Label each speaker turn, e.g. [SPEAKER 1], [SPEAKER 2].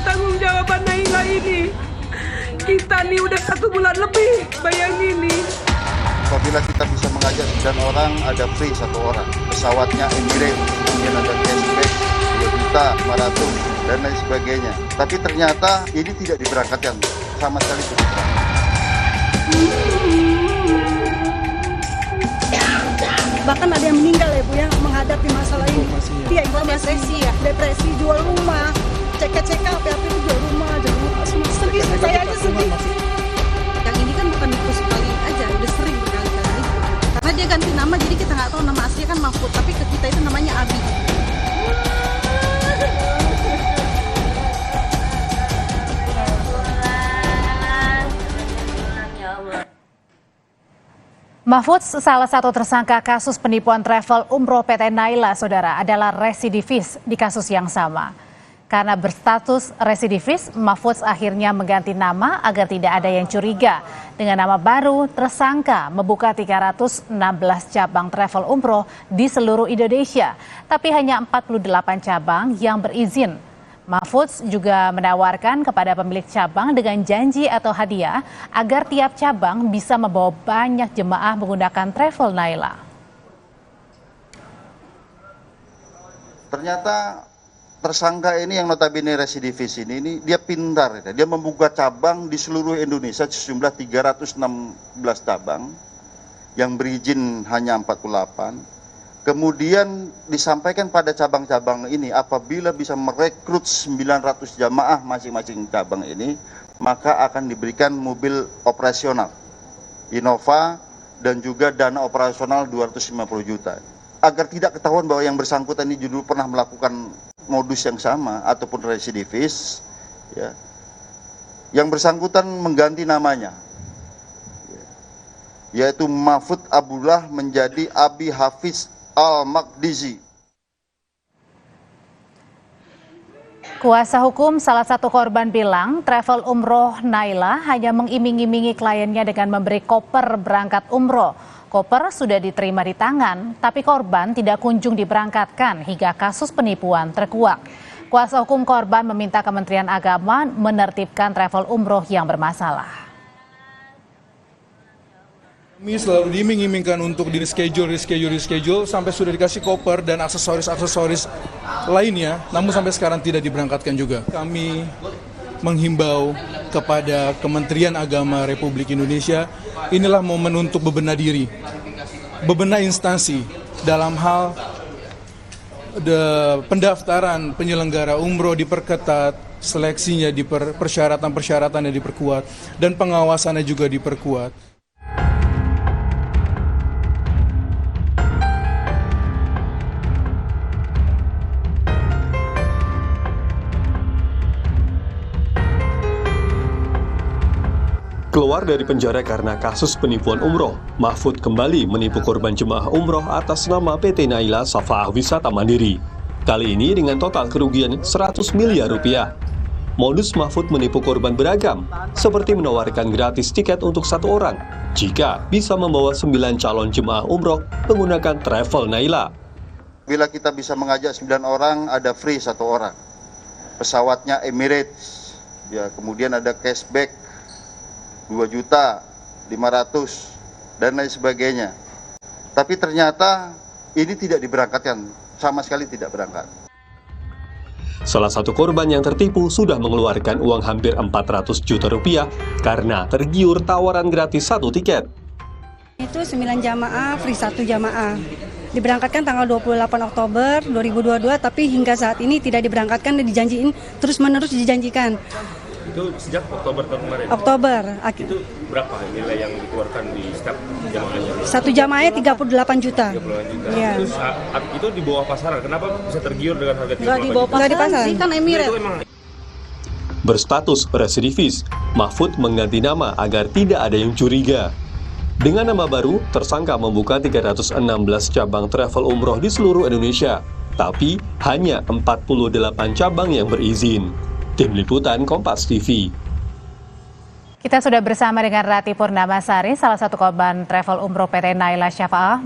[SPEAKER 1] pertanggungjawaban Naila ini. Kita nih udah 1 bulan lebih, bayangin nih.
[SPEAKER 2] Apabila kita bisa mengajak 9 orang, ada free 1 orang. Pesawatnya Emirates, kemudian ada cashback 2 juta, 500, dan lain sebagainya. Tapi ternyata ini tidak diberangkatkan, sama sekali tidak diberangkatkan.
[SPEAKER 3] Bahkan ada yang meninggal ya Bu ya, menghadapi masalah ini. Iya, depresi ya. Depresi, jual rumah, cek-cek apa itu jual rumah, semua sedih. Saya aja sedih.
[SPEAKER 4] Yang ini kan bukan itu sekali aja, udah sering berkali-kali. Karena dia ganti nama, jadi kita nggak tahu nama aslinya kan Mahfud, tapi ke kita itu namanya Abi.
[SPEAKER 5] Mahfud, salah satu tersangka kasus penipuan travel umroh PT Naila, saudara, adalah residivis di kasus yang sama. Karena berstatus residivis, Mahfud akhirnya mengganti nama agar tidak ada yang curiga. Dengan nama baru, tersangka membuka 316 cabang travel umroh di seluruh Indonesia, tapi hanya 48 cabang yang berizin. Mahfud juga menawarkan kepada pemilik cabang dengan janji atau hadiah agar tiap cabang bisa membawa banyak jemaah menggunakan travel Naila.
[SPEAKER 2] Ternyata tersangka ini yang notabene residivis ini dia pintar. Dia membuka cabang di seluruh Indonesia sejumlah 316 cabang yang berizin hanya 48. Kemudian disampaikan pada cabang-cabang ini apabila bisa merekrut 900 jamaah masing-masing cabang ini, maka akan diberikan mobil operasional Innova dan juga dana operasional 250 juta. Agar tidak ketahuan bahwa yang bersangkutan ini dulu pernah melakukan modus yang sama ataupun residivis, ya. Yang bersangkutan mengganti namanya, yaitu Mahfud Abdullah menjadi Abi Hafiz Al-Maqdizi.
[SPEAKER 5] Kuasa hukum salah satu korban bilang travel umroh Naila hanya mengiming-imingi kliennya dengan memberi koper berangkat umroh. Koper sudah diterima di tangan, tapi korban tidak kunjung diberangkatkan hingga kasus penipuan terkuak. Kuasa hukum korban meminta Kementerian Agama menertibkan travel umroh yang bermasalah.
[SPEAKER 6] Kami selalu diiming-imingkan untuk di reschedule sampai sudah dikasih koper dan aksesoris lainnya, namun sampai sekarang tidak diberangkatkan juga. Kami menghimbau kepada Kementerian Agama Republik Indonesia, inilah momen untuk bebenah diri, bebenah instansi dalam hal pendaftaran penyelenggara umroh diperketat, seleksinya persyaratan-persyaratannya diperkuat, dan pengawasannya juga diperkuat.
[SPEAKER 7] Keluar dari penjara karena kasus penipuan umroh, Mahfud kembali menipu korban jemaah umroh atas nama PT Naila Shafa'ah Wisata Mandiri. Kali ini dengan total kerugian 100 miliar rupiah. Modus Mahfud menipu korban beragam, seperti menawarkan gratis tiket untuk 1 orang jika bisa membawa 9 calon jemaah umroh menggunakan travel Naila.
[SPEAKER 2] Bila kita bisa mengajak 9 orang, ada free 1 orang. Pesawatnya Emirates, ya, kemudian ada cashback 2 juta, 500, dan lain sebagainya. Tapi ternyata ini tidak diberangkatkan, sama sekali tidak berangkat.
[SPEAKER 7] Salah satu korban yang tertipu sudah mengeluarkan uang hampir 400 juta rupiah karena tergiur tawaran gratis 1 tiket.
[SPEAKER 3] Itu 9 jamaah, free 1 jamaah. Diberangkatkan tanggal 28 Oktober 2022, tapi hingga saat ini tidak diberangkatkan dan dijanjiin, terus-menerus dijanjikan.
[SPEAKER 8] Itu sejak Oktober tahun kemarin?
[SPEAKER 3] Oktober.
[SPEAKER 8] Itu berapa nilai yang dikeluarkan di setiap jamaahnya?
[SPEAKER 3] 1 jamaahnya 38 juta.
[SPEAKER 8] 38 juta.
[SPEAKER 3] Ya.
[SPEAKER 8] Terus itu di bawah pasaran, kenapa bisa tergiur dengan harga 38 juta?
[SPEAKER 4] Di bawah pasaran sih, kan Emirates.
[SPEAKER 7] Berstatus residivis, Mahfud mengganti nama agar tidak ada yang curiga. Dengan nama baru, tersangka membuka 316 cabang travel umroh di seluruh Indonesia, tapi hanya 48 cabang yang berizin. Tim Liputan Kompas TV.
[SPEAKER 5] Kita sudah bersama dengan Rati Purnamasari, salah satu korban travel umroh PT Naila Shafa'ah.